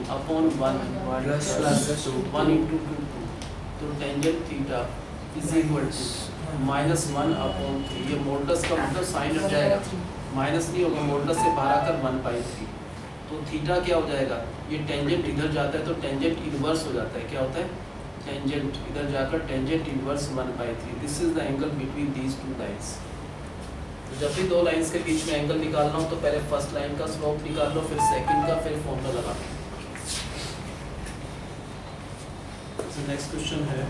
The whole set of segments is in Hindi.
अपॉन 1 प्लस 1 इंटू 2 तो tangent theta is equal to -1 upon 3। ये मॉडुलस का मतलब साइन हट जाएगा, माइनस नहीं होगा, मॉडुलस से बाहर आकर 1/3। तो थीटा क्या हो जाएगा, ये टेंजेंट इधर जाता है तो टेंजेंट इनवर्स हो जाता है। क्या होता है, टेंजेंट इधर जाकर tangent inverse 1/3। This is the angle between these two lines. तो जब भी दो लाइंस के बीच में एंगल निकालना हो तो पहले फर्स्ट लाइन का स्लोप निकाल लो, फिर सेकंड का, फिर फॉर्मूला लगा लो। नेक्स्ट क्वेश्चन है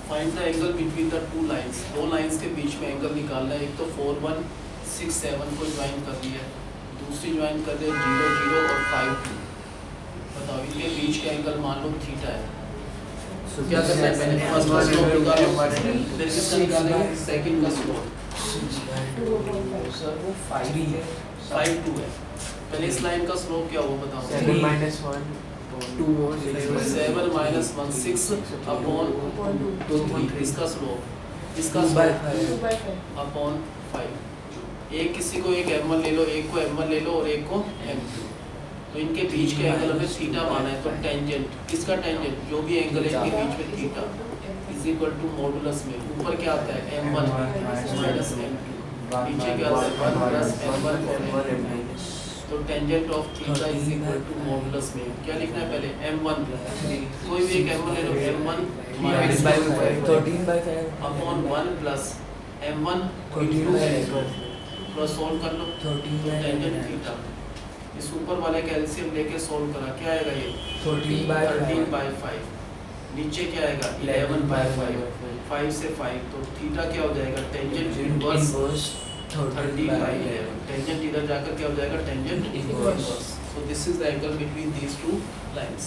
find the angle between the two lines. दो लाइंस के बीच में एंगल निकालना है। एक तो 4167 को ज्वाइन कर लिया है, दूसरी ज्वाइन कर दे 0 0 और 5 2। बताओ इनके बीच का एंगल मान लो थीटा है। तो क्या करना है, पहले फर्स्ट का स्लोप निकालो, फिर किसका निकालेंगे, सेकंड का स्लोप। सर वो 5 है, 5 2 है। पहले इस लाइन का स्लोप क्या होगा बताओ। 7 - 1 2 और 7 - 1 6 अपॉन 2 इसका स्लोप, इसका 2/5 अपॉन 5। एक किसी को एक m1 ले लो, एक को m1 ले लो और एक को m2। तो इनके बीच के एंगल हमें थीटा माना है। तो टेंजेंट, किसका टेंजेंट, जो भी एंगल है इनके बीच में theta is equal to modulus में ऊपर क्या आता है m1 माइनस m2, नीचे क्या आता है 1 प्लस m1 और m2। तो tangent of theta is equal to modulus में क्या लिखना है, पहले m1 कोई भी एक m1 ले लो, m1 minus 13/5 upon 1 plus m1 plus solve कर लो टेंजेंट थीटा। इस ऊपर वाले का एलसीएम लेके सोल्व करा, क्या आएगा ये 13/5। नीचे क्या आएगा 11/5, 5 से 5 तो थीटा क्या हो जाएगा, टेंजेंट इनवर्स 13/11। टेंजेंट इधर जाकर क्या हो जाएगा, tangent inverse. So this is the angle between these two lines.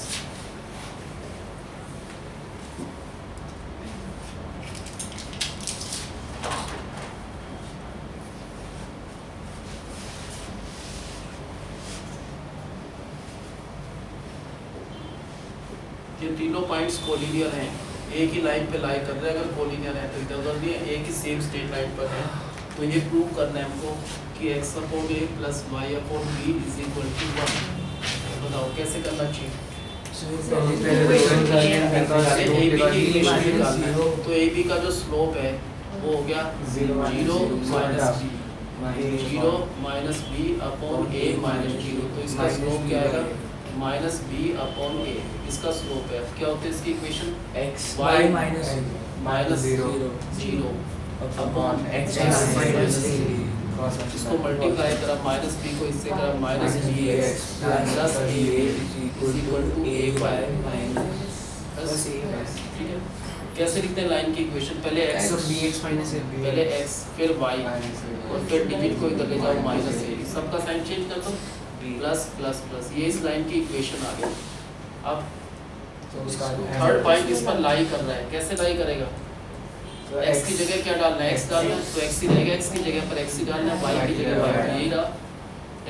ये तीनों पॉइंट्स कोलिनियर हैं, एक ही लाइन पे लाई कर रहे हैं। अगर कोलिनियर है तो इधर उधर भी एक ही सेम स्ट्रेट लाइन पर है। तो ये प्रूव करना है हमको कि x upon a plus y upon b is equal to 1। बताओ कैसे करना चाहिए। तो ए बी का जो स्लोप है वो हो गया 0 minus b upon a minus 0। तो इसका स्लोप क्या आएगा, माइनस बी अपॉन ए। इसका स्लोप है, क्या होता है इसकी equation, x y minus 0 upon x minus a। इसको मल्टीप्लाई करा, माइनस बी को इससे करा, minus B X plus A equal to A by minus A. ठीक है, कैसे लिखते हैं लाइन की इक्वेशन, पहले x पहले x फिर y और फिर डिजिट को इधर ले जाओ माइनस ए, सबका साइन चेंज कर दो प्लस प्लस प्लस। ये इस लाइन की इक्वेशन आ गई। अब थर्ड पॉइंट इस पर लाई कर रहा है, कैसे लाई करेगा, तो x की जगह क्या डालना है, x डालना है तो x ही रहेगा, x की जगह पर x ही डालना है, y की जगह y यही रहा।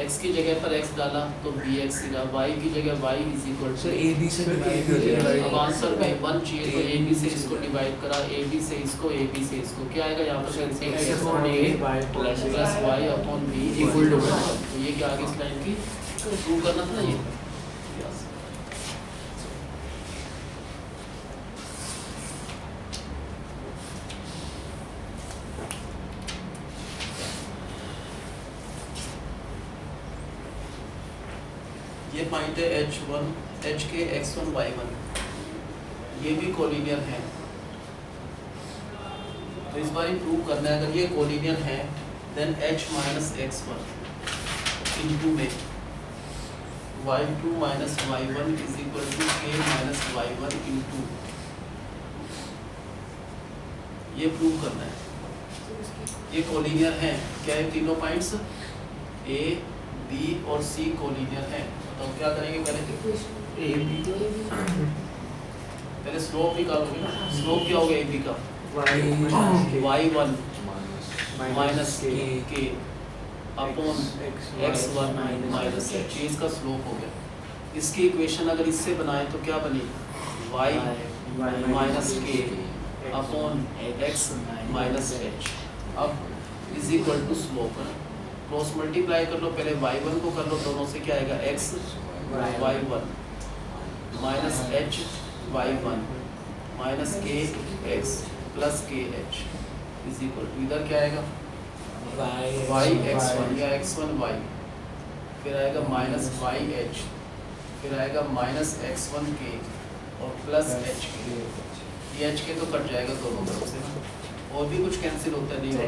x की जगह पर x डाला तो bx ही रहा, y की जगह y is equal to ab से डिवाइड कर दिया। अब आंसर में 1 चाहिए तो ab से इसको डिवाइड करा, ab से इसको, ab से इसको, क्या आएगा यहाँ पर x upon a plus y upon b equal to 1। तो ये क्या आ गई इस लाइन की, प्रूव करना था ना ये। ये पॉइंट है h1 h के x1 y1, ये भी कोलिनियर है। तो इस बार प्रूव करना है, अगर ये कोलिनियर है then h minus x1 into में y2 minus y1 is equal to k minus y1 into, ये प्रूव करना है। ये कोलिनियर है, क्या है, तीनों पॉइंट्स a b और c कोलिनियर है। तो क्या करेंगे, पहले स्लोप निकालोगे ना, स्लोप क्या होगा ab का y1 minus k upon x1 minus h, इसका स्लोप हो गया। इसकी इक्वेशन अगर इससे बनाए तो क्या बनी, y minus k upon x minus H. अब is equal to slope cross multiply कर लो, पहले y1 को कर लो, दोनों से क्या आएगा x y1 minus h y1 minus k x plus k h is equal to इधर क्या आएगा y x1 या x1 y, फिर आएगा माइनस y h, फिर आएगा माइनस x1 k और प्लस h k। ये h k तो कट जाएगा दोनों तरफ से ना, और भी कुछ कैंसिल होता नहीं होगा,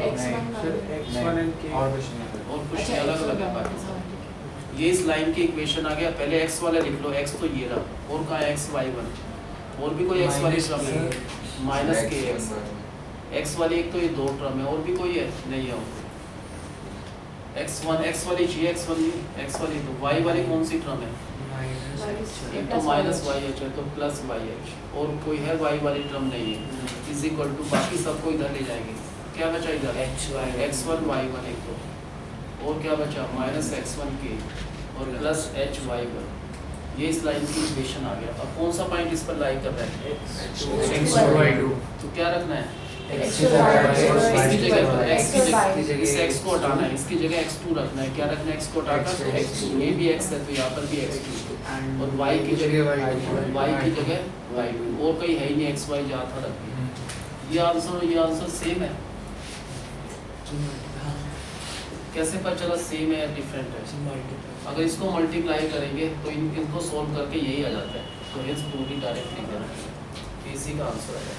और कुछ अलग अलग है बाकी। ये इस लाइन की इक्वेशन आ गया। पहले x वाला लिख लो, x तो ये रहा, और कहाँ है x y1, और भी कोई x वाली टर्म है माइनस के x वाली, एक तो ये दो टर्म है, और भी कोई है नहीं है x1 x वाली जी x वाली तो y वाली कौन सी टर्म है, एक तो माइनस वाई एच है तो प्लस वाई एच, और कोई है y वाली टर्म नहीं है, इज इक्वल टू बाकी सबको इधर ले जाएंगे। क्या बचा इधर x1 y1 एक तो, और क्या बचा माइनस x1 k और प्लस h y1। ये इस लाइन की इक्वेशन आ गया। अब कौन सा पॉइंट इस पर लाई कर रहा है x2 तो क्या रखना है इसकी जगह पर इस x को हटाना है, इसकी जगह x2 रखना है। क्या रखना है x को हटाकर x2, ये भी x है तो यहाँ पर भी x2, और y की जगह y2, और कहीं है ही नहीं x y जहाँ था रख दिया। ये आंसर सेम है। कैसे पता चला सेम है या डिफरेंट है? अगर इसको मल्टीप्लाई करेंगे तो इनको सोल्व करके यही आ जाता है, तो हेंस पूरी डायरेक्ट लिख देना, इसी का आंसर है।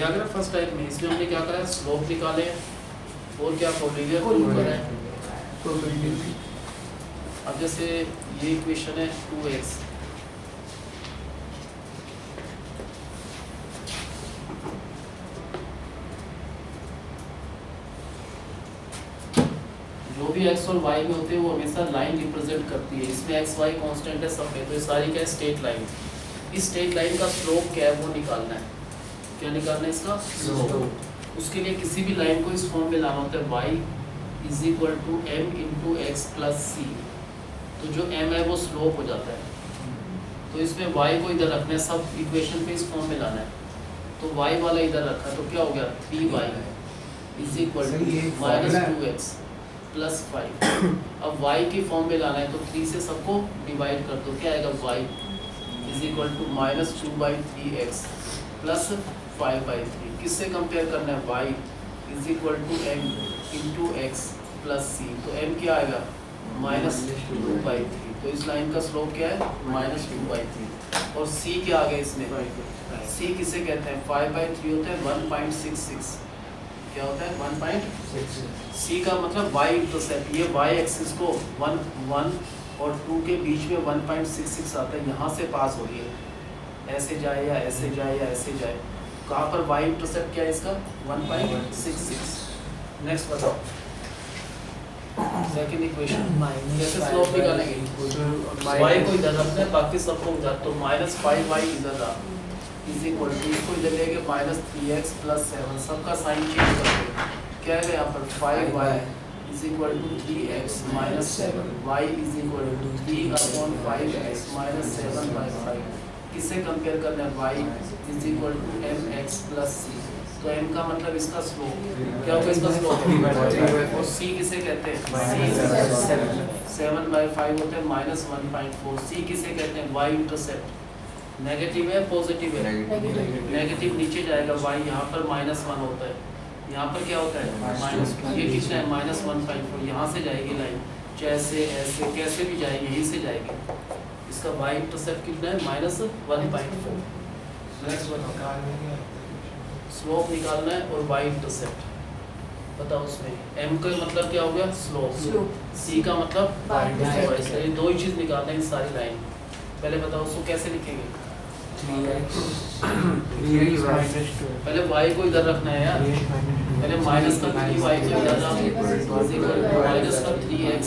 अगर फर्स्ट टाइप में इसमें हमने क्या करा, स्लोप निकाले और क्या कोलिनियर प्रूव करा है। अब जैसे ये इक्वेशन है 2x, जो भी x और y में होते हैं वो हमेशा लाइन रिप्रेजेंट करती है। इसमें x y कांस्टेंट है सब में, तो ये सारी क्या है स्ट्रेट लाइन। इस स्ट्रेट लाइन का स्लोप क्या है वो निकालना है। क्या निकालना है इसका स्लोप। उसके लिए किसी भी लाइन को इस फॉर्म में लाना होता है y is equal to m into X plus C. तो जो m है वो स्लोप हो जाता है, तो इसमें y को इधर रखना है, सब इक्वेशन पे इस फॉर्म में लाना है। तो y वाला इधर रखा तो क्या हो गया 3y is equal to minus 2x plus 5। अब y की फॉर्म में लाना है तो 3 से सबको डिवाइड कर दो, क्या आएगा y is equal to minus 2/3x plus 5/3। किससे कंपेयर करना है y is equal to m into X plus C. तो m क्या आएगा माइनस 2/3। तो इस लाइन का स्लोप क्या है माइनस 2/3। और c क्या आ गया इसमें, c किसे कहते हैं 5/3 होता है 1.66। क्या होता है 1.66। c का मतलब y इंटरसेप्ट, ये y एक्सिस को 1 और 2 के बीच में 1.66 आता है, यहाँ से पास हो रही है, ऐसे जाए या ऐसे जाए या ऐसे जाए। कहाँ पर y इंटरसेप्ट क्या है इसका 1.66। नेक्स्ट बताओ सेकंड इक्वेशन कैसे स्लोप निकालेंगे। y को इधर रखना है, बाकी सबको उधर, तो माइनस 5y इधर रहा इज इक्वल टू, इसको इधर लेके माइनस 3x प्लस 7, सबका साइन चेंज करके क्या है यहाँ पर 5y is equal to 3x minus 7, y is equal to 3/5x minus 7/5। किससे कंपेयर करना है y is equal to mx plus c। तो m का मतलब इसका स्लोप क्या होगा, इसका स्लोप। और c किसे कहते हैं 7/5 होता है माइनस 1.4। c किसे कहते हैं y इंटरसेप्ट, नेगेटिव है पॉजिटिव है, नेगेटिव नीचे जाएगा, y यहाँ पर -1 होता है, यहाँ पर क्या होता है -2। ये कितना है -1.4। यहाँ से जाएगी लाइन, जैसे ऐसे कैसे भी जाएगी, यहीं से जाएगी। इसका y इंटरसेप्ट कितना है -1.4। नेक्स्ट बताओ स्लोप निकालना है और y इंटरसेप्ट बताओ। उसमें m का मतलब क्या हो गया स्लोप, c का मतलब y इंटरसेप्ट। ये दो ही चीज निकालना है इस सारी लाइन। पहले बताओ उसको कैसे लिखेंगे, पहले y को इधर रखना है यार, पहले माइनस का 3y को इधर माइनस का 3x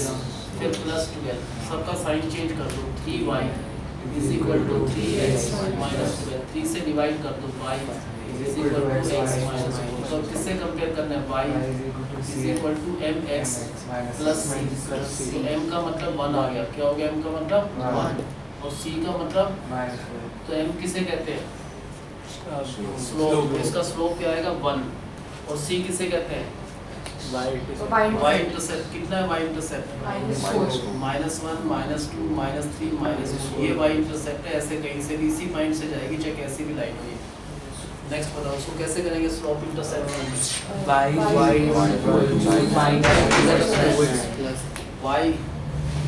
फिर प्लस 12, सबका साइन चेंज कर दो, 3y is equal to 3x minus 12, 3 से डिवाइड कर दो, y is equal to x minus 4। तो किससे कंपेयर करना है, y is equal to mx plus c। तो m का मतलब 1 आ गया, क्या हो गया m का मतलब 1, और c का मतलब, तो m किसे कहते हैं, स्लोप। इसका स्लोप क्या आएगा 1, और c किसे कहते हैं, y इंटरसेप्ट। कितना है y इंटरसेप्ट, -1 -2 -3 -2, ये y इंटरसेप्ट है। ऐसे कहीं से भी इसी पॉइंट से जाएगी, चाहे कैसी भी लाइन हो ये। नेक्स्ट बताओ उसको कैसे करेंगे slope intercept, y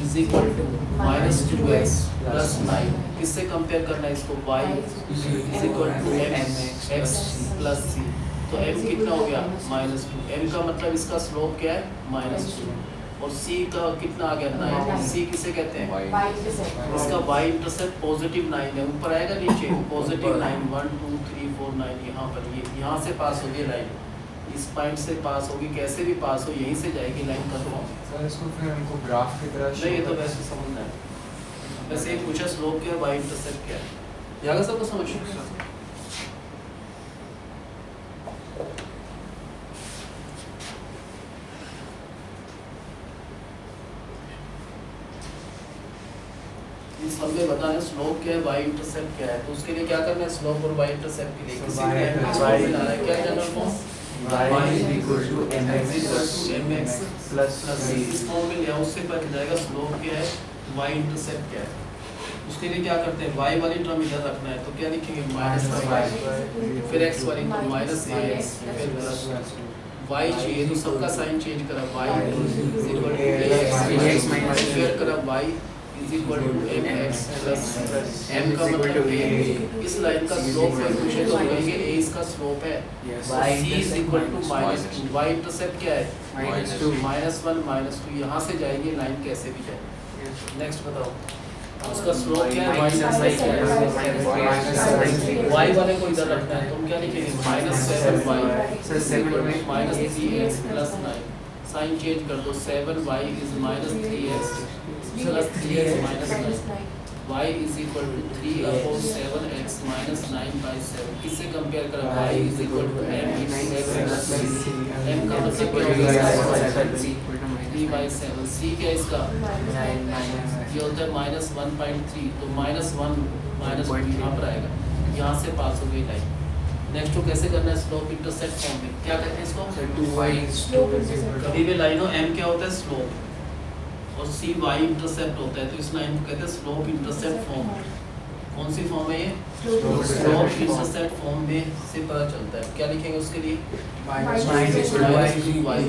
is equal to -2x plus 9। किससे कंपेयर करना है इसको, y is equal to mx plus c। तो m कितना हो गया -2, m का मतलब इसका स्लोप क्या है -2, और c का कितना आ गया 9। c किसे कहते हैं, इसका y इंटरसेप्ट पॉजिटिव 9 है, ऊपर आएगा नीचे पॉजिटिव 9, 1 2 3 4 9, यहाँ पर ये यहाँ से पास होगी लाइन, इस पॉइंट से पास होगी, कैसे भी पास हो यहीं से जाएगी लाइन कंफर्म। सर इसको फिर हमको ग्राफ की तरह नहीं, ये तो वैसे समझना है। वैसे एक पूछा स्लोप क्या है, y इंटरसेप्ट क्या है, यहाँ का सबको समझ। इस हमें बताना स्लोप क्या है, y इंटरसेप्ट क्या है। तो उसके लिए क्या करना है, स्लोप और y इंटरसेप्ट के लिए किसी के क्या general form, y is equal to mx plus c। इस फॉर्म में लिया, उससे पता जाएगा स्लोप क्या है, y इंटरसेप्ट क्या है। उसके लिए क्या करते हैं, y वाली टर्म इधर रखना है, तो क्या लिखेंगे -y, फिर x वाली टर्म -ax, फिर प्लस y चाहिए तो सबका साइन चेंज करा, y is equal to ax, फिर करा y is equal to mx plus m का मतलब a। इस लाइन का स्लोप है पूछे तो कहेंगे a इसका स्लोप है, c is equal to -2, y intercept क्या है -1 -2, यहाँ से जाएगी लाइन कैसे भी जाए। नेक्स्ट बताओ उसका स्लोप क्या है, y वाले को इधर रखना है, तुम क्या लिखेंगे -7y -3x plus 9, sign change कर दो, 7y इज -3x प्लस 3x minus 9, y is equal to 3/7x minus 9/7। किससे कंपेयर करें, y is equal to mx plus c। m का मतलब क्या होगा 3/7, c क्या है इसका, ये होता है -1.3, तो -1 -2 यहाँ पर आएगा, यहाँ से पास हो गई लाइन। नेक्स्ट को कैसे करना है, स्लोप इंटरसेप्ट फॉर्म में क्या कहते हैं इसको, कभी भी लाइन हो m क्या होता है स्लोप, और c y इंटरसेप्ट होता है, तो इस लाइन को कहते हैं स्लोप इंटरसेप्ट फॉर्म। कौन सी फॉर्म है ये, स्लोप इंटरसेप्ट फॉर्म में से पता चलता है। क्या लिखेंगे उसके लिए, -2y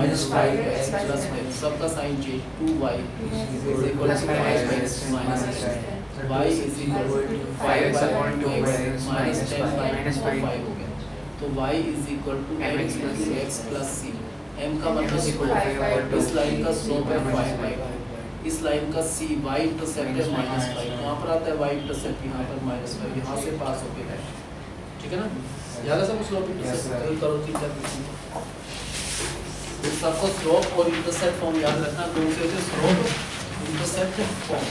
प्लस 5 सबका sign change, 2y is equal to 5x minus y is equal to 5/2x minus 10/5 हो गया। तो y is equal to mx plus c। m का मतलब स्लोप, इस लाइन का स्लोप है 5/, इस लाइन का c y इंटरसेप्ट है -5, कहाँ पर आता है y इंटरसेप्ट, यहाँ पर -5, यहाँ से पास होके है, ठीक है ना। याद है सब स्लोप इंटरसेप्ट करो 3-4 सबको स्लोप और इंटरसेप्ट फॉर्म याद रखना, कौन से होते हैं स्लोप इंटरसेप्ट फॉर्म।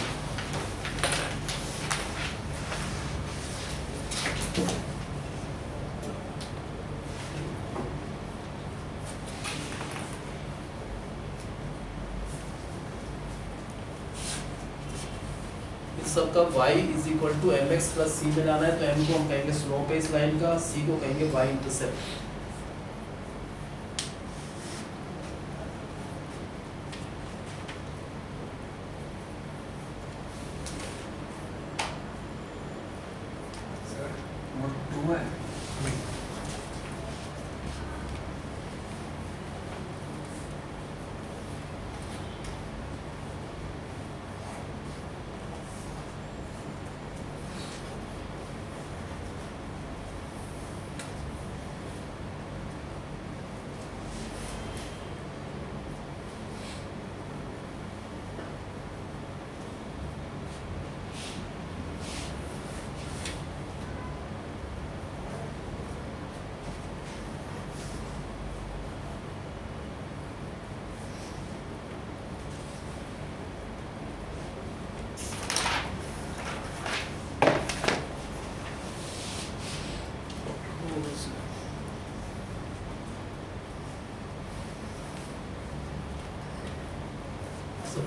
सबका y is equal to mx plus c में जाना है, तो m को हम कहेंगे स्लोप है इस लाइन का, c को कहेंगे y इंटरसेप्ट।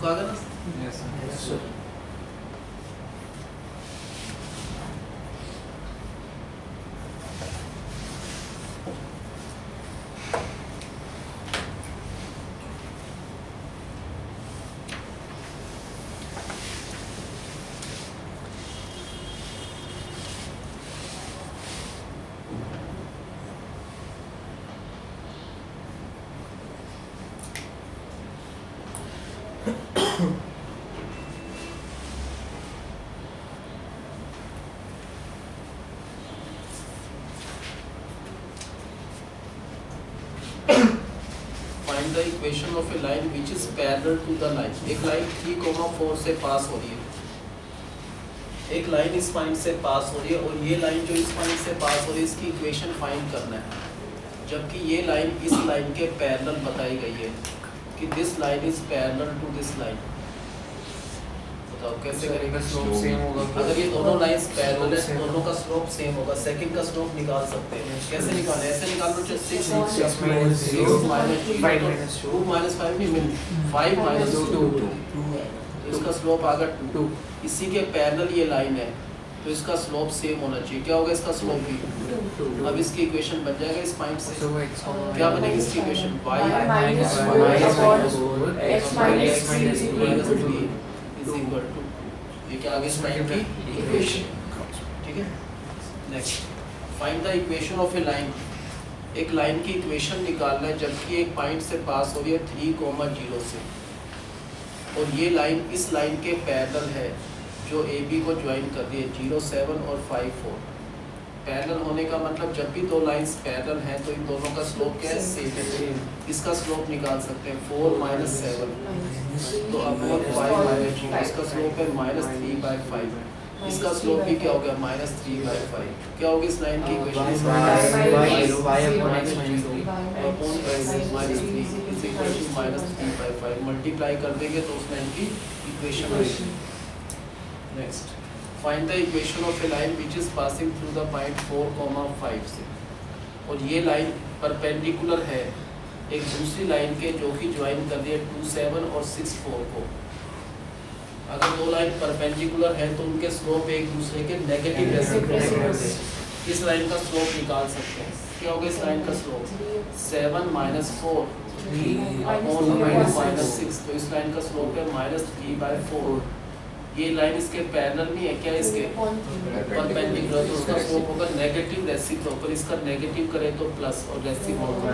बुक आ गया ना? Yes, sir. Yes, sir. Find the equation of a line which is parallel to the line. एक लाइन 3,4 से पास हो रही है, एक लाइन इस पॉइंट से पास हो रही है और ये लाइन जो इस पॉइंट से पास हो रही है इसकी इक्वेशन फाइंड करना है, जबकि ये लाइन इस लाइन के पैरेलल बताई गई है कि this line is parallel to this line. बताओ कैसे करेंगे? स्लोप सेम होगा। अगर ये दोनों लाइंस पैरेलल है, दोनों का स्लोप सेम होगा। सेकंड का स्लोप निकाल सकते हैं। कैसे निकालें? ऐसे निकाल लो, 6 6 minus 0 minus 5 minus 2 2 minus 5 नहीं मिल 5 minus 2 इसका स्लोप आ गया 2। इसी के पैरेलल ये लाइन है तो इसका स्लोप सेम होना चाहिए। क्या होगा इसका स्लोप भी? अब इसकी इक्वेशन बन जाएगा इस पॉइंट से। So x क्या बनेगी इसकी equation? y minus y 4 minus upon 4 x minus 3 is equal minus to 3 is equal to, ये क्या आ गई इस लाइन की इक्वेशन। ठीक है, next find the equation of a line. एक लाइन की इक्वेशन निकालना है जबकि एक पॉइंट से पास हो रही है 3,0 से और ये लाइन इस लाइन के पैरेलल है जो ए बी को ज्वाइन कर रही है 0,7 और 5,4। पैरेलल होने का मतलब जब भी दो लाइंस पैरेलल हैं तो इन दोनों का स्लोप क्या है? सेम है। इसका स्लोप निकाल सकते हैं 4 minus 7 तो अपॉन 5 minus 2, इसका स्लोप है -3/5। इसका स्लोप भी क्या हो गया? -3/5। क्या होगी इस लाइन की equation? Upon -3 is equal to -3/5। Multiply कर देंगे तो उस लाइन की इक्वेशन आएगी। Next find the equation of a line which is passing through the point 4,5 से, और ये लाइन परपेंडिकुलर है एक दूसरी लाइन के जो कि ज्वाइन कर रही है 2,7 और 6,4 को। अगर दो लाइन परपेंडिकुलर है तो उनके स्लोप एक दूसरे के नेगेटिव रेसिप्रोकल है। इस लाइन का स्लोप निकाल सकते हैं। क्या होगा इस लाइन का स्लोप? 7 minus 4 अपॉन -6 तो इस लाइन का स्लोप है -3/4। ये लाइन इसके पैरेलल नहीं है, क्या इसके परपेंडिकुलर, तो उसका स्लोप होगा नेगेटिव रेसिप्रोकल। इसका नेगेटिव करें तो प्लस और रेसिप्रोकल।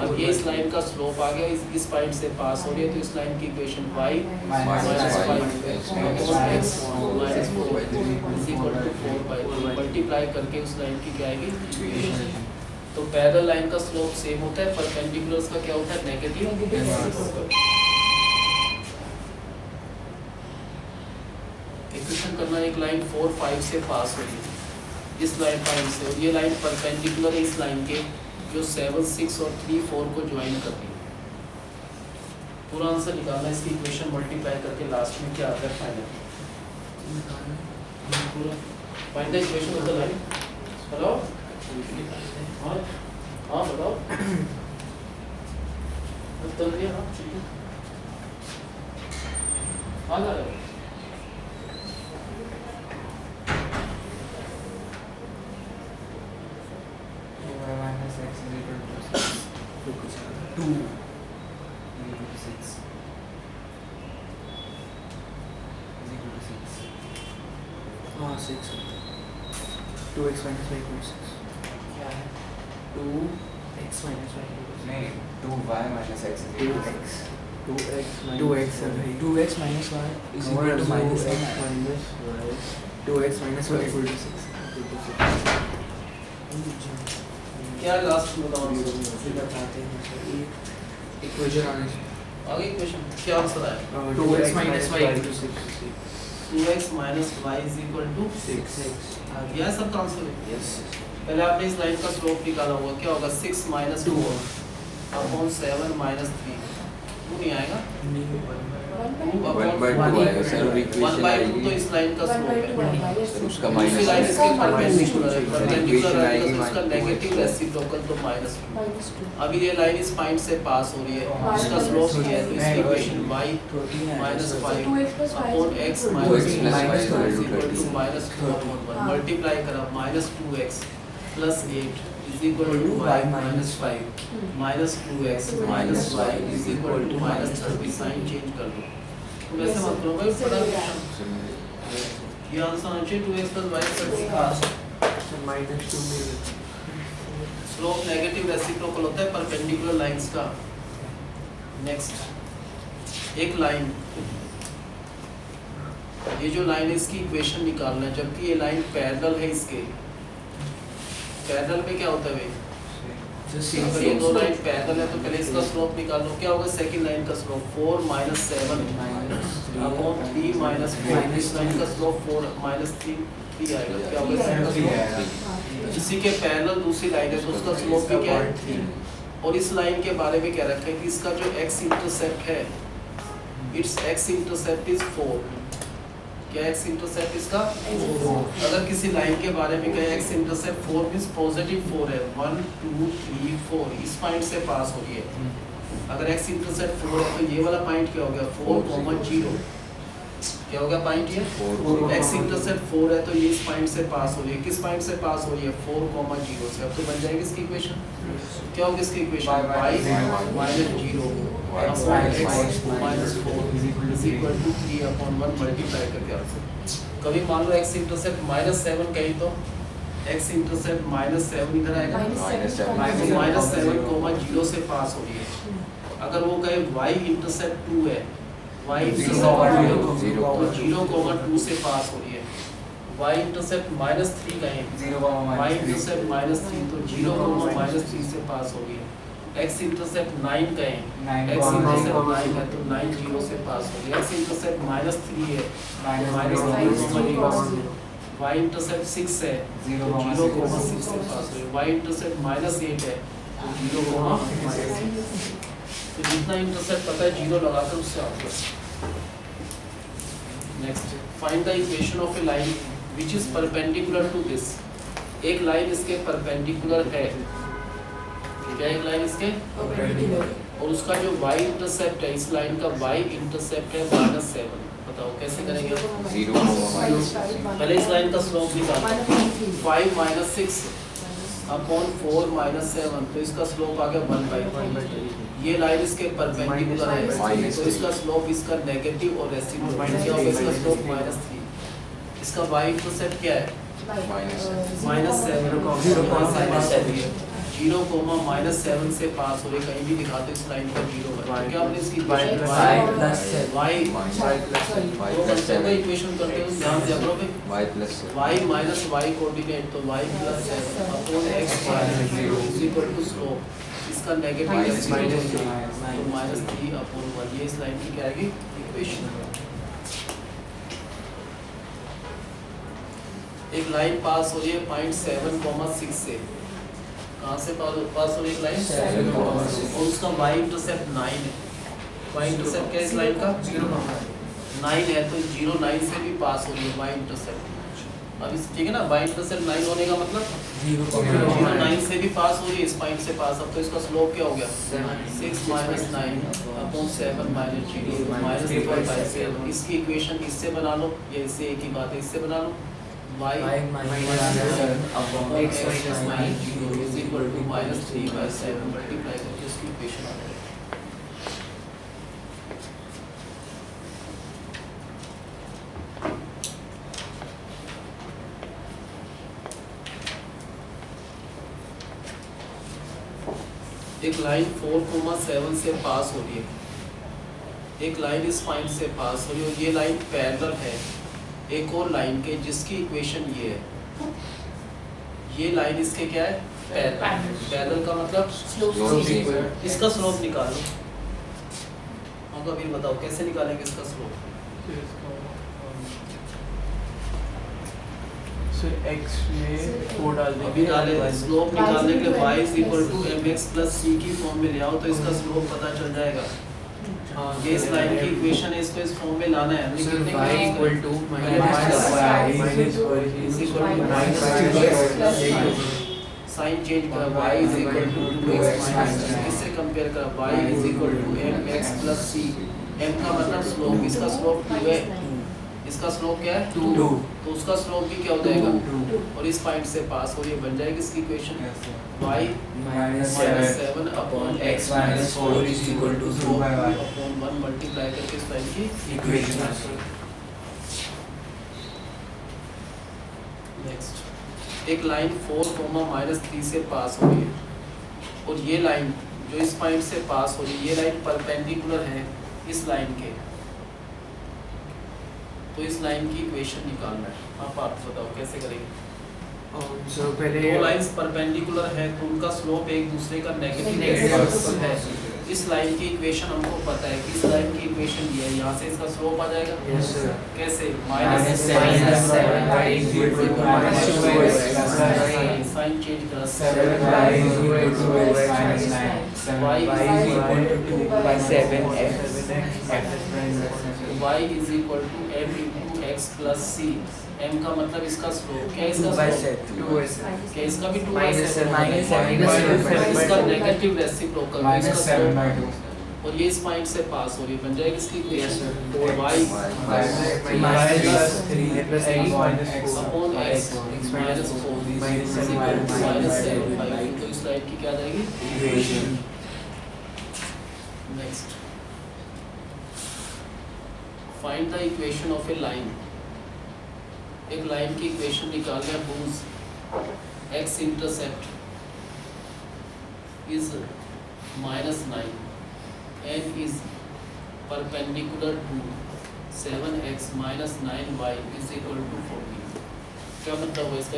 अब ये इस लाइन का स्लोप आ गया, इस पॉइंट से पास हो रही है तो इस लाइन की equation y minus 5 x minus 4 is equal to 4/3। Multiply करके उस लाइन की क्या आएगी? इक्वेशन। तो पैरेलल लाइन का स्लोप सेम होता है, परपेंडिकुलर का क्या होता है? Negative reciprocal. इक्वेशन करना, एक लाइन 4, 5 से पास हो रही है इस लाइन पॉइंट से और ये लाइन परपेंडिकुलर है इस लाइन के जो 7, 6 और 3, 4 को ज्वाइन कर रही है। पूरा आंसर निकालना, इसकी इक्वेशन मल्टीप्लाई करके लास्ट में क्या आता है final. Find the equation of the line. Hello हाँ हाँ बताओ। उत्तर दिया हाँ ठीक है। हाँ ला रहे हो y minus x is equal to 2 is equal to 6 is equal to 6. हाँ 6 2x minus y equal to 6 क्या है? 2x minus y equal to 6 नहीं 2y minus x is equal to 6. 2x है भाई 2x minus y is equal to minus y 2x minus y equal to 6 क्या लास्ट में बताओ। फिर बताते हैं इक्वेशन आने से आगे इक्वेशन क्या आंसर आया? 2x minus y equal to 6 2x minus y is equal to 6 आ गया है सबका आंसर? yes पहले आपने इस लाइन का स्लोप निकाला होगा, क्या होगा? 6 minus 2 अपॉन 7 minus 3। वो नहीं आएगा, 1/2 आएगा सर, और इक्वेशन 1/2 आएगी तो इस लाइन का स्लोप है। सर उसका दूसरी माइनस लाइन इसके परपेंडिकुलर है, सर परपेंडिकुलर इक्वेशन है आएगी तो उसका नेगेटिव रेसिप्रोकल तो -2। अभी ये लाइन इस पॉइंट से पास हो रही है, इसका स्लोप ये है, तो इसकी इक्वेशन y -5 x -2 मल्टीप्लाई करा -2x + 8 = y -5 -2x - y -30। Sign change कर लो, तो वैसे मत करो भाई, पता नहीं ये आंसर आना चाहिए 2x + y 30 का। -2 में स्लोप नेगेटिव रेसिप्रोकल होता है परपेंडिकुलर लाइंस का। नेक्स्ट एक लाइन, ये जो लाइन है इसकी इक्वेशन निकालना है, जबकि ये लाइन पैरेलल है इसके। पैरेलल में क्या होता है भाई, अगर ये दो लाइन पैरेलल है तो पहले इसका स्लोप निकालो। क्या होगा सेकंड लाइन का स्लोप 4 - 7 अपॉन 3 - 4। इस लाइन का स्लोप 4 - 3 आएगा। क्या होगा इसका स्लोप? इसी के पैरेलल दूसरी लाइन है तो उसका स्लोप भी क्या है 3। और इस लाइन के बारे में क्या रखा है कि इसका जो x इंटरसेप्ट है, इट्स x इंटरसेप्ट इज 4। क्या x इंटरसेप्ट इसका 4। अगर किसी लाइन के बारे में कहें x इंटरसेप्ट 4 मींस पॉजिटिव 4 है, 1 2 3 4 इस पॉइंट से पास हो रही है। अगर x इंटरसेप्ट 4 है तो ये वाला पॉइंट क्या हो गया 4, 0। क्या होगा पॉइंट ये x इंटरसेप्ट 4 है तो ये इस पॉइंट से पास हो रही है। किस पॉइंट से पास हो रही है 4, 0 से। अब तो बन जाएगी इसकी इक्वेशन। क्या होगी इसकी equation y - 0 upon x -4 = 3 upon 1 multiply करके आंसर। कभी मान लो x इंटरसेप्ट -7 कहीं तो x इंटरसेप्ट -7 इधर आएगा, -7, 0 से पास हो रही है। अगर वो कहे y इंटरसेप्ट 2 है, y इंटरसेप्ट 0, 2 से पास हो रही है। y इंटरसेप्ट -3 कहें, y इंटरसेप्ट -3 तो 0, -3 से पास हो रही है। x इंटरसेप्ट 9 कहें, x इंटरसेप्ट 9 है तो 9, 0 से पास हो रही है। x इंटरसेप्ट -3 है, y इंटरसेप्ट 6 है तो 0, 6 से पास हो रही है। y इंटरसेप्ट -8 है तो 0, तो जितना इंटरसेप्ट पता है 0 लगाकर उससे out. Next find the equation of a line which is perpendicular to this. एक लाइन इसके परपेंडिकुलर है, क्या एक लाइन इसके और उसका जो y इंटरसेप्ट है, इस लाइन का y इंटरसेप्ट है -7। बताओ कैसे करेंगे? 0 पहले इस लाइन का स्लोप निकालो 5 - 6 अपॉन 4 - 7 तो इसका स्लोप आ गया 1/3। ये लाइन इसके परपेंडिकुलर है तो इसका स्लोप इसका नेगेटिव और रेसिप्रोकल क्या होगा? इसका स्लोप -3। इसका y इंटरसेप्ट क्या है -7 0, -7 से पास हो रही। कहीं भी दिखा दो इस लाइन का 0 है तो क्या आपने इसकी इक्वेशन इक्वेशन करते हो ध्यान दिया करो भाई y y कोऑर्डिनेट तो y + 7 अपॉन x = स्लोप इसका नेगेटिव तो -3 अपॉन 1। ये इस लाइन की क्या आएगी इक्वेशन। एक लाइन पास हो रही है पॉइंट 7, 6 से। कहाँ से पास हो रही है लाइन 7, और उसका y इंटरसेप्ट 9 है। y इंटरसेप्ट क्या है इस लाइन का 9 है तो 0, 9 से भी पास हो रही है y इंटरसेप्ट। अब इस ठीक है ना, y इंटरसेप्ट 9 होने का मतलब 0, 9 से भी पास हो रही है इस पॉइंट से पास। अब तो इसका स्लोप क्या हो गया 6 - 9 अपॉन 7 - 0 -5। इसकी इक्वेशन इससे बना लो, ये इससे एक ही बात है, इससे बना लो y - 7 अपॉन x - 0 = -3/7 मल्टीप्लाई करके इसकी इक्वेशन आ जाएगी। एक लाइन 4, 7 से पास हो रही है, एक लाइन इस पॉइंट से पास हो रही है और ये लाइन पैरेलल है एक और लाइन के जिसकी इक्वेशन ये है। ये लाइन इसके क्या है पैरेलल का मतलब इसका स्लोप निकालो। हमको अभी बताओ कैसे निकालेंगे इसका स्लोप। x में 4 डाल देंगे। अभी डाले स्लोप निकालने के लिए y = mx + c की फॉर्म में ले आओ तो इसका स्लोप पता चल जाएगा। ये इस लाइन की इक्वेशन है, इसको इस फॉर्म में लाना है। Sir, y equal to minus minus y y minus y is equal to minus minus 2x 2x sign change करा y is equal to 2x minus इससे कंपेयर करा y is equal to mx plus c। m का मतलब स्लोप, इसका स्लोप 2 है, इसका स्लोप क्या है 2, तो उसका स्लोप भी क्या हो जाएगा 2 और इस पॉइंट से पास हो, ये बन जाएगी इसकी equation y minus minus 7 7 upon x minus 4 is equal to 2 by y upon 1 multiply करके इस लाइन की equation। नेक्स्ट एक लाइन 4, -3 से पास हो रही है और ये लाइन जो इस पॉइंट से पास हो रही है, ये लाइन परपेंडिकुलर है इस लाइन के, तो इस लाइन की इक्वेशन निकालना है। आप बताओ कैसे करेंगे? So पहले दो लाइंस परपेंडिकुलर है तो उनका स्लोप एक दूसरे का नेगेटिव है। इस लाइन की इक्वेशन हमको पता है कि इस लाइन की इक्वेशन ये है, यहाँ से इसका स्लोप आ जाएगा। Yes, sir. कैसे? minus 7 y is equal to minus 2x plus 9 sign change करा 7 y is equal to x minus 9 7 y y is equal to 2 by 7 x y is equal to m into x plus c। m का मतलब इसका स्लोप क्या है? इसका 2 by स्लोप 7 2 by 7 क्या इसका भी 2 by minus 7 minus minus इसका नेगेटिव रेसिप्रोकल minus 7 by 2 और ये इस पॉइंट से पास हो रही है, बन जाएगी इसकी Yes, equation sir. 4y minus 3 plus 8 minus 4 upon x minus 4 minus is equal to minus 7 by 2। तो इस लाइन की क्या आ जाएगी equation। Next find the equation of a line. एक लाइन की इक्वेशन निकालना है। Whose x intercept is -9 and is perpendicular to 7x minus 9y is equal to 14। क्या मतलब है इसका?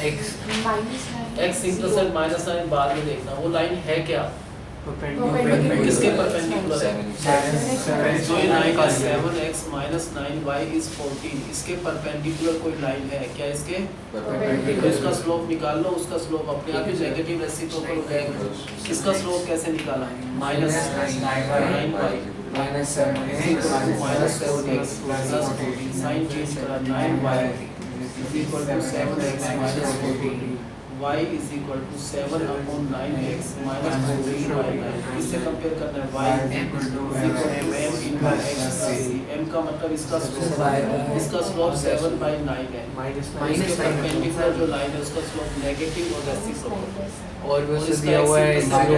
एक स्टेटमेंट x इंटरसेप्ट -9 बाद में देखना। वो लाइन है क्या? किसके परपेंडिकुलर है? जो ये लाइन है 7x minus 9y is 14, इसके परपेंडिकुलर कोई लाइन है क्या? इसके तो इसका स्लोप निकाल लो, उसका स्लोप अपने आप ही नेगेटिव रेसिप्रोकल हो जाएगा। इसका स्लोप कैसे निकाला है? -9y minus 7x minus 4x plus 14 sign change करा 9y is equal to 7x minus 14 y is equal to 7 upon 9x minus 14 by 9। इससे कंपेयर करना है y is equal to m into x plus c। m का मतलब इसका स्लोप 7 by 9 है। इसके परपेंडिकुलर जो लाइन है उसका स्लोप नेगेटिव और रेसिप्रोकल और वो से दिया हुआ है 0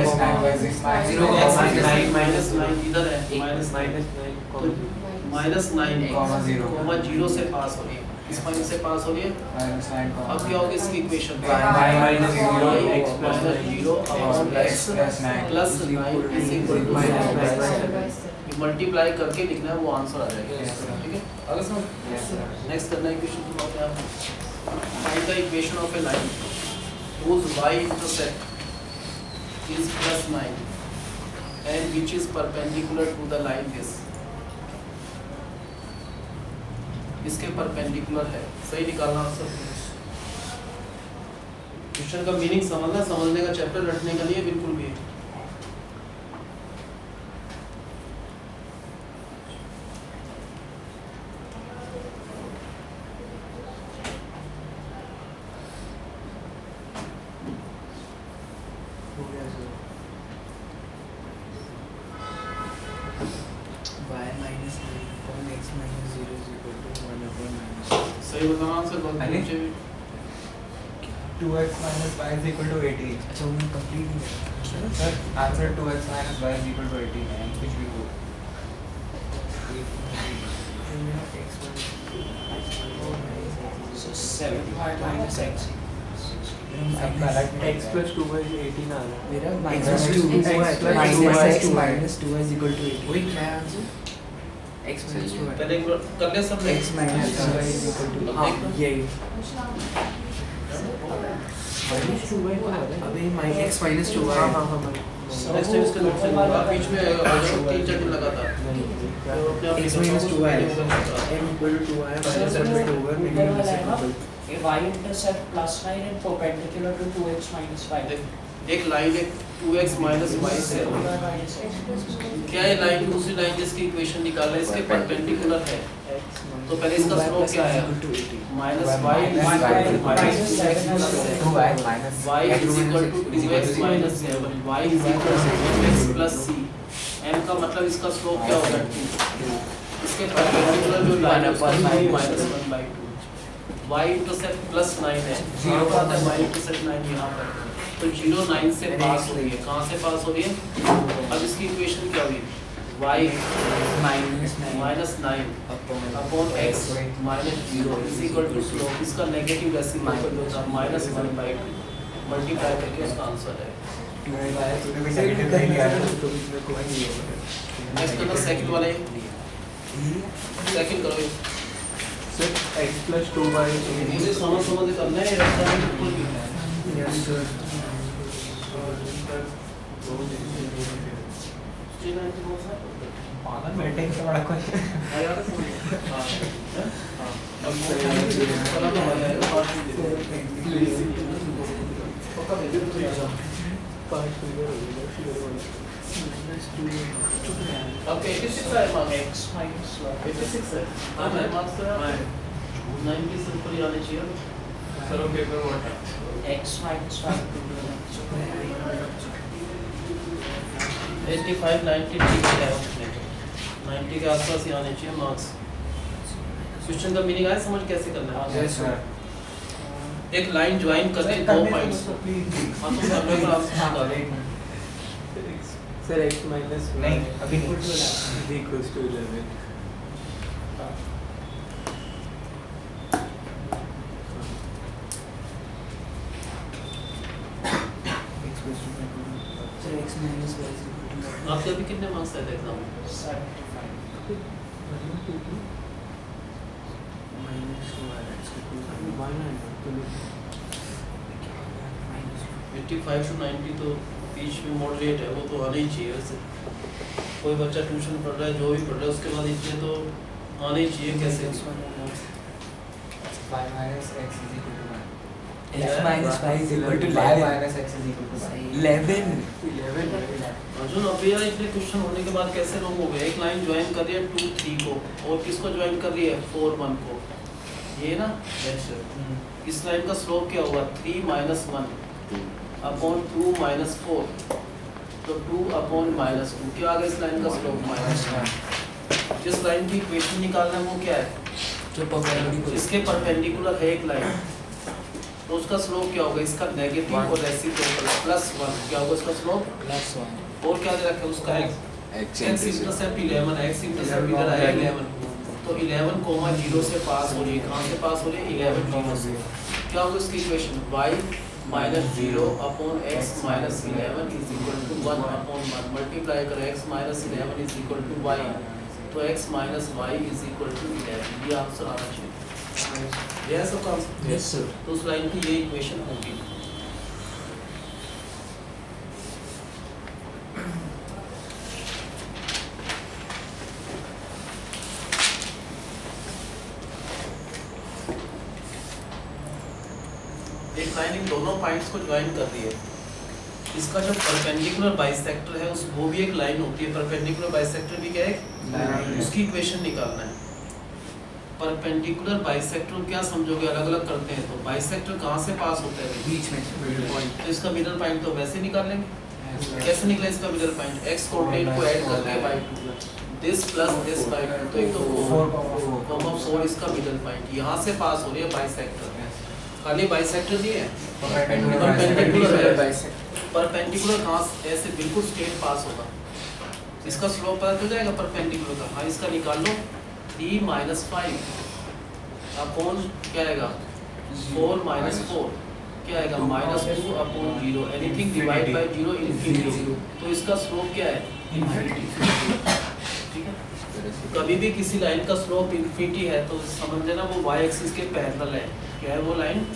-9 इधर है -9 0 से पास हो रही है, इस पॉइंट से पास हो रही है। अब क्या होगी इसकी equation? y minus 0 x plus 0 upon x plus 9 is equal to multiply करके लिखना है, वो आंसर आ जाएगा। ठीक है, आगे समझ। नेक्स्ट करना है इक्वेशन को आप find the equation of a line whose y intercept is +9 and which is perpendicular to the line this। इसके परपेंडिकुलर है, सही निकालना आंसर। क्वेश्चन का मीनिंग समझने का चैप्टर रटने का नहीं है बिल्कुल भी। सही बताना आंसर बहुत अरे? पूछे भी। 2x minus y is equal to 18 अच्छा वो कंप्लीट नहीं किया sir answer 2x minus y is equal to 18 which we go So 7y minus x correct x plus 2y is 18 आ रहा है मेरा X minus plus 2 2y minus x is minus 2y is equal to 18 वही क्या है आंसर x minus 2y पहले एक बार कर ले सब x minus 2y is equal to हाँ ये अबे x minus 2y हाँ नेक्स्ट टाइम इसका नोट से बीच में 3-4 दिन लगा था। x minus 2y m equal to 2y minus 1 by 2 over making this equal y intercept +9 and perpendicular to 2x minus 5। एक लाइन एक 2x माइनस वाई 7 क्या है लाइन दूसरी लाइन जिसकी इक्वेशन निकालना है इसके परपेंडिकुलर है तो पहले इसका स्लोप क्या है minus y minus 2x y is equal to 2x minus 7 y is equal to x plus c n का मतलब इसका स्लोप क्या होगा 2 इसके परपेंडिकुलर जो लाइन है उसका slope minus 1/2 y intercept plus 9 है 0 पर आता है y इंटरसेप्ट 9 यहाँ पर तो 0 9 से पास हो रही है कहाँ से पास हो रही है अब इसकी इक्वेशन क्या हुई y minus 9 upon x minus 0 is equal to slope इसका नेगेटिव रेसिप्रोकल जो था माइनस 1/2 मल्टीप्लाई करके उसका आंसर है नेक्स्ट करना सेकंड वाले सेकंड करो x plus 2y मुझे समझ करना है रेस्टोरेंट बिल्कुल भी है पागल बैठे हैं बड़ा कुछ ओके 86 है मार्क्स x माइनस 86 है हां मार्क्स तो 90 से ऊपर ही आने चाहिए sir okay paper what x minus 5 85 90 ठीक है 90 के आसपास ही आने चाहिए मार्क्स क्वेश्चन का मीनिंग आया समझ कैसे करना है यस सर एक लाइन ज्वाइन करके दो पॉइंट्स हां तो सब लोग आप निकाल सर x माइनस नहीं अभी इक्वल्स टू 11 आपके अभी कितने मार्क्स आए थे एग्जाम में 85 to 90 तो बीच में मॉडरेट है वो तो आना ही चाहिए वैसे कोई बच्चा ट्यूशन पढ़ रहा है जो भी पढ़ रहा है उसके बाद इतने तो आने ही चाहिए कैसे y minus x is equal to 1 x minus 5 is equal to y 11 minus x is equal to 11 Arjun अभी यार इतने क्वेश्चन होने के बाद कैसे लोग हो गए एक लाइन ज्वाइन कर रही है 2 3 को और किसको ज्वाइन कर रही है 4 1 को ये ना इस लाइन का स्लोप क्या होगा 3 minus 1 अपॉन 2 minus 4 तो 2 अपॉन minus 2 क्या आ गया इस लाइन का स्लोप -1 जिस लाइन की इक्वेशन निकालना है वो क्या है जो परपेंडिकुलर इसके परपेंडिकुलर है एक लाइन तो उसका स्लोप क्या होगा इसका नेगेटिव और रेसिप्रोकल +1 क्या होगा इसका स्लोप +1 और क्या दे रखा है उसका x x intercept 11 x intercept इधर आया 11 तो 11 कोमा 0 से पास हो रही है कहां से पास हो रही है 11 0 से क्या होगा इसकी equation y -0 upon x -11 is equal to 1 upon 1 multiply करें x -11 is equal to y तो x minus y is equal to 11 ये आंसर आना चाहिए ये सबका आंसर यस सर तो उस लाइन की ये इक्वेशन होगी एक लाइन इन दोनों पॉइंट्स को ज्वाइन कर रही है इसका जो परपेंडिकुलर बाइसेक्टर है उस वो भी एक लाइन होती है परपेंडिकुलर बाइसेक्टर भी क्या है उसकी इक्वेशन निकालना है परपेंडिकुलर बाइसेक्टर क्या समझोगे अलग अलग करते हैं तो बाइसेक्टर कहाँ से पास होता है बीच में तो इसका मिडल पॉइंट तो वैसे निकाल लेंगे कैसे निकला इसका मिडल पॉइंट x कोऑर्डिनेट को ऐड करके by 2 this plus this by 2 तो एक तो 4 इसका मिडल पॉइंट यहाँ से पास हो रही है बाइसेक्टर खाली बाइसेक्टर नहीं है परपेंडिकुलर कहाँ ऐसे बिल्कुल स्ट्रेट पास होगा इसका स्लोप पता चल जाएगा परपेंडिकुलर का हाँ इसका निकाल लो 3 minus 5 अपॉन क्या आएगा 4 minus 4 क्या आएगा -2 upon 0 anything divide by 0 infinity तो इसका स्लोप क्या है इनफिनिटी ठीक है कभी भी किसी लाइन का स्लोप इनफिनिटी है तो समझ लेना वो y एक्सिस के पैरेलल है क्या है वो लाइन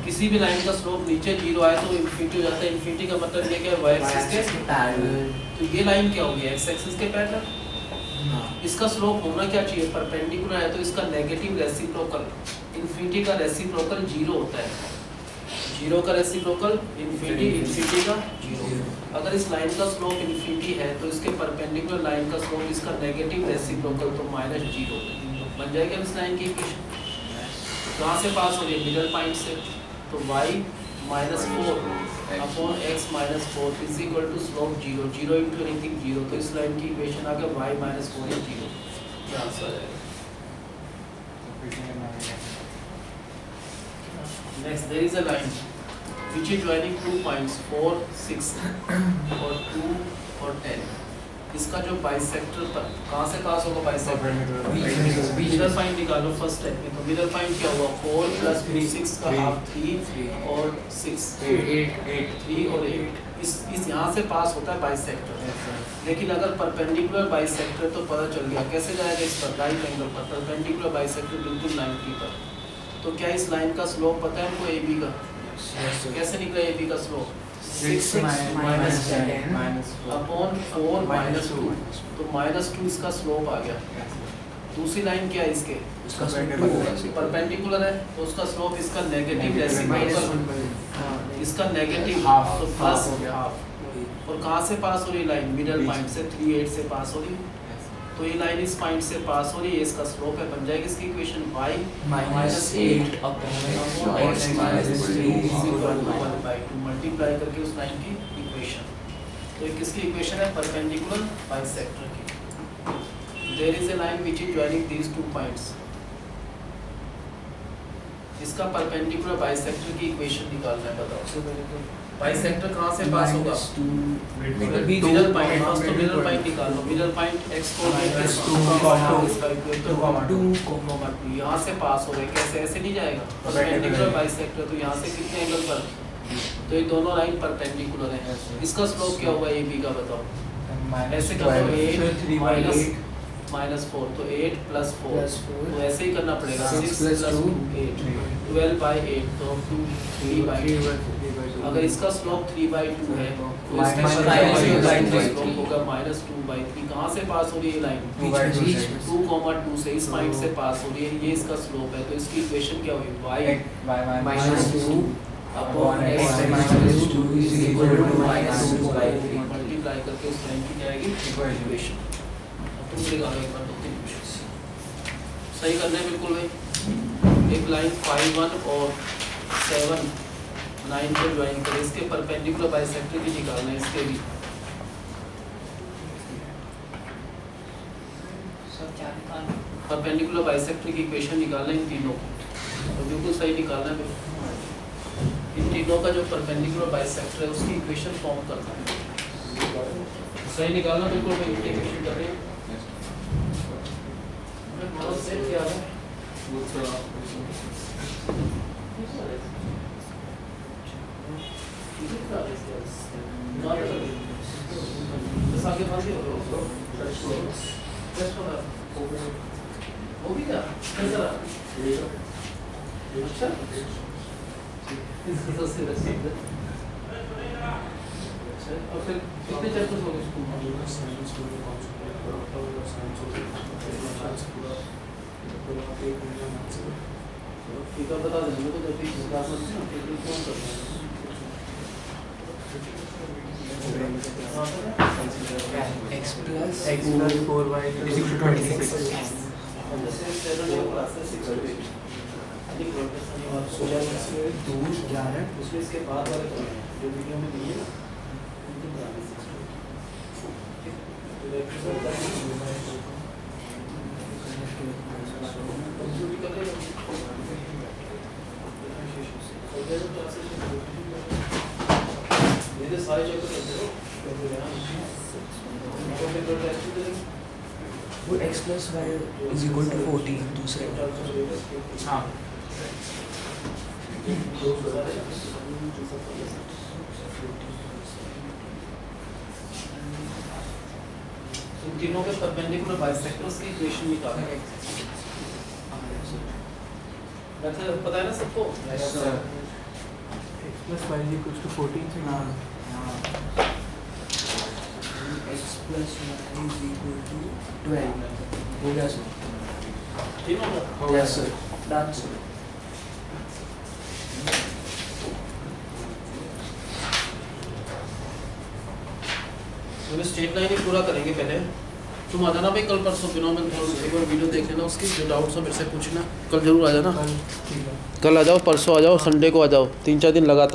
किसी भी लाइन का स्लोप नीचे 0 आए तो इनफिनिटी हो जाता है इनफिनिटी का मतलब ये क्या है y एक्सिस के पैरेलल तो ये लाइन क्या होगी x एक्सिस के पैरेलल इसका स्लोप होना क्या चाहिए परपेंडिकुलर है तो इसका नेगेटिव रेसिप्रोकल इनफिनिटी का रेसिप्रोकल 0 होता है जीरो का रेसिप्रोकल इन्फिनिटी, इन्फिनिटी का जीरो। अगर इस लाइन का स्लोप इन्फिनिटी है तो इसके परपेंडिकुलर लाइन का स्लोप इसका नेगेटिव रेसिप्रोकल तो माइनस जीरो बन जाएगा इस लाइन की इक्वेशन। कहाँ से पास हो रही है? मिडल पॉइंट से। तो y minus four upon x minus four is equal to slope zero, zero into anything zero. तो इस लाइन की इक्वेशन आ गया y minus four is zero. क्या आंसर आ जाएगा? Next, there is a line which is joining 2 points 4, 6 और 2 और 10. इसका जो बाइसेक्टर पर कहाँ से पास होगा बाइसेक्टर? मिडल पॉइंट निकालो फर्स्ट स्टेप में। तो मिडल पॉइंट क्या हुआ? 4 प्लस 6 का हाफ 3 और 6 8 3 और 8। इस यहाँ से पास होता है बाइसेक्टर। लेकिन अगर परपेंडिकुलर बाइसेक्टर तो पता चल गया कैसे जाएगा इस पर, राइट एंगल पर। परपेंडिकुलर बाइसेक्टर बिल्कुल 90 पर। तो क्या इस लाइन का स्लोप पता है हमको AB का? कैसे निकला AB का स्लोप? 6 minus 10 upon 4 minus 2। तो माइनस 2 इसका स्लोप आ गया। दूसरी लाइन क्या है इसके? परपेंडिकुलर है तो उसका स्लोप इसका नेगेटिव रेसिप्रोकल, इसका नेगेटिव हाफ, तो प्लस हाफ। और कहाँ से पास हो रही लाइन? मिडल पॉइंट से 3 8 से पास हो रही। तो ये लाइन इस पॉइंट से पास हो रही है, इसका स्लोप है। बन जाएगी इसकी equation y minus 8 upon x minus 3 1/2 multiply करके उस लाइन की इक्वेशन। तो ये किसकी इक्वेशन है? परपेंडिकुलर बाइसेक्टर की। There is a line which is joining these 2 points. इसका परपेंडिकुलर बाइसेक्टर की इक्वेशन निकालना है। बताओ बाइसेक्टर कहाँ से पास होगा? Middle point. फर्स्ट तो मिडल पॉइंट निकाल लो। मिडल पॉइंट x को माइनस 2 यहाँ से पास हो गए। कैसे? ऐसे नहीं जाएगा। परपेंडिकुलर बाइसेक्टर तो यहाँ से कितने एंगल पर? तो ये दोनों लाइन परपेंडिकुलर हैं। इसका स्लोप क्या होगा AB का? बताओ। ऐसे कर लो 8 माइनस 4 तो 8 प्लस 4 तो ऐसे ही करना पड़ेगा। 6 प्लस 2 8 12/8 तो 3/2। अगर इसका स्लोप 3/2 है तो इसका स्लोप होगा -2/3। कहाँ से पास हो रही है लाइन? 2, 2 से इस पॉइंट से पास हो रही है। ये इसका स्लोप है। तो इसकी इक्वेशन क्या हुई? y minus 2 upon x minus 2 is equal to -2/3 multiply करके उस लाइन की जाएगी इक्वेशन। तुम निकालो एक बार 2-3 क्वेश्चन सही करना है बिल्कुल भाई। एक लाइन 5 1 और 7 9 को ज्वाइन करें। इसके परपेंडिकुलर बाइसेक्टर की निकालना है। इसके भी परपेंडिकुलर बाइसेक्टर की इक्वेशन निकालना है इन तीनों को। तो बिल्कुल सही निकालना है। इन तीनों का जो परपेंडिकुलर बाइसेक्टर है उसकी इक्वेशन फॉर्म करना है। सही निकालना बिल्कुल भाई। इक्वेशन कर रहे हैं सेट क्या है? बस आगे बात हो वो भी क्या कैसा रहा? अच्छा और फिर कितने चैप्टर्स हो गए स्कूल ठीक है बता देंगे तो जब भी क्लास में फोन कर x plus 4y is equal to 26. इसके बाद वाले जो वीडियो में दिए ना सारे वो x plus y is equal to 14 दूसरे। हाँ तीनों के परपेंडिकुलर बाइसेक्टर्स की इक्वेशन निकालना है। पता है ना सबको? x plus y is equal to 14 से हाँ x plus y is equal to 12 हो गया सर? तीनों का? Yes sir, done sir. तो स्ट्रेट लाइन ही पूरा करेंगे पहले। तुम आ जाना भाई कल परसों बिनोमियल थ्योरम एक बार वीडियो देख लेना उसकी, जो डाउट्स हो मेरे से पूछना। कल जरूर आ जाना, कल ठीक है। कल आ जाओ, परसों आ जाओ, संडे को आ जाओ, 3-4 दिन लगातार।